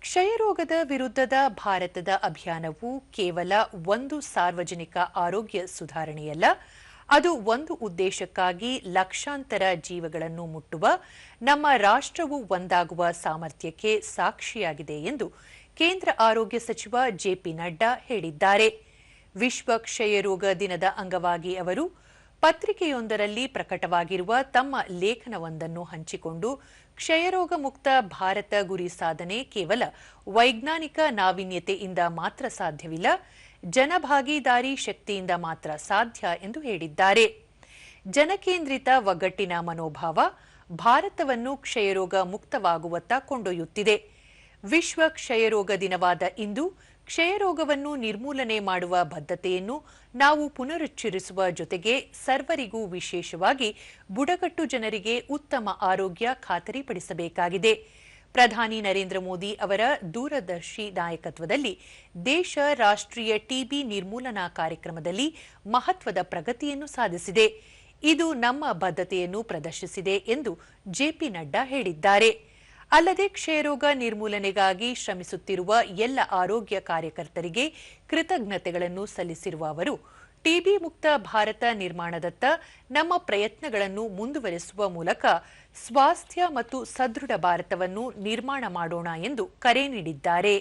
ಕ್ಷಯರೋಗದ ವಿರುದ್ಧದ ಭಾರತದ ಅಭಿಯಾನವು ಕೇವಲ ಒಂದು ಸಾರ್ವಜನಿಕ ಆರೋಗ್ಯ ಸುಧಾರಣೆಯಲ್ಲ, ಅದು ಒಂದು ಉದ್ದೇಶಕ್ಕಾಗಿ ಲಕ್ಷಾಂತರ ಜೀವಗಳನ್ನು ಮುಟ್ಟುವ ನಮ್ಮ ರಾಷ್ಟ್ರವು ಒಂದಾಗುವ ಸಾಮರ್ಥ್ಯಕ್ಕೆ ಸಾಕ್ಷಿಯಾಗಿದೆ ಎಂದು ಕೇಂದ್ರ ಆರೋಗ್ಯ ಸಚಿವ ಜೆಪಿ ನಡ್ಡಾ ಹೇಳಿದ್ದಾರೆ. ವಿಶ್ವ ಕ್ಷಯರೋಗ ದಿನದ ಅಂಗವಾಗಿ ಅವರು ಪತ್ರಿಕೆಯೊಂದರಲ್ಲಿ ಪ್ರಕಟವಾಗಿರುವ ತಮ್ಮ ಲೇಖನವೊಂದನ್ನು ಹಂಚಿಕೊಂಡು ಕ್ಷಯರೋಗ ಮುಕ್ತ ಭಾರತ ಗುರಿ ಸಾಧನೆ ಕೇವಲ ವೈಜ್ಞಾನಿಕ ನಾವೀನ್ಯತೆಯಿಂದ ಮಾತ್ರ ಸಾಧ್ಯವಿಲ್ಲ, ಜನಭಾಗೀದಾರಿ ಶಕ್ತಿಯಿಂದ ಮಾತ್ರ ಸಾಧ್ಯ ಎಂದು ಹೇಳಿದ್ದಾರೆ. ಜನಕೇಂದ್ರಿತ ಒಗ್ಗಟ್ಟಿನ ಮನೋಭಾವ ಭಾರತವನ್ನು ಕ್ಷಯರೋಗ ಮುಕ್ತವಾಗುವತ್ತ ಕೊಂಡೊಯ್ಯುತ್ತಿದೆ. ವಿಶ್ವ ಕ್ಷಯರೋಗ ದಿನವಾದ ಇಂದು ಕ್ಷಯರೋಗವನ್ನು ನಿರ್ಮೂಲನೆ ಮಾಡುವ ಬದ್ಧತೆಯನ್ನು ನಾವು ಪುನರುಚ್ಚರಿಸುವ ಜೊತೆಗೆ ಸರ್ವರಿಗೂ, ವಿಶೇಷವಾಗಿ ಬುಡಕಟ್ಟು ಜನರಿಗೆ ಉತ್ತಮ ಆರೋಗ್ಯ ಖಾತರಿಪಡಿಸಬೇಕಾಗಿದೆ. ಪ್ರಧಾನಿ ನರೇಂದ್ರ ಮೋದಿ ಅವರ ದೂರದರ್ಶಿ ನಾಯಕತ್ವದಲ್ಲಿ ದೇಶ ರಾಷ್ಟ್ರೀಯ ಟಿಬಿ ನಿರ್ಮೂಲನಾ ಕಾರ್ಯಕ್ರಮದಲ್ಲಿ ಮಹತ್ವದ ಪ್ರಗತಿಯನ್ನು ಸಾಧಿಸಿದೆ. ಇದು ನಮ್ಮ ಬದ್ಧತೆಯನ್ನು ಪ್ರದರ್ಶಿಸಿದೆ ಎಂದು ಜೆಪಿ ನಡ್ಡಾ ಹೇಳಿದ್ದಾರೆ. ಅಲ್ಲದೆ ಕ್ಷಯರೋಗ ನಿರ್ಮೂಲನೆಗಾಗಿ ಶ್ರಮಿಸುತ್ತಿರುವ ಎಲ್ಲ ಆರೋಗ್ಯ ಕಾರ್ಯಕರ್ತರಿಗೆ ಕೃತಜ್ಞತೆಗಳನ್ನು ಸಲ್ಲಿಸಿರುವ ಅವರು ಟಿಬಿ ಮುಕ್ತ ಭಾರತ ನಿರ್ಮಾಣದತ್ತ ನಮ್ಮ ಪ್ರಯತ್ನಗಳನ್ನು ಮುಂದುವರೆಸುವ ಮೂಲಕ ಸ್ವಾಸ್ಥ್ಯ ಮತ್ತು ಸದೃಢ ಭಾರತವನ್ನು ನಿರ್ಮಾಣ ಮಾಡೋಣ ಎಂದು ಕರೆ ನೀಡಿದ್ದಾರೆ.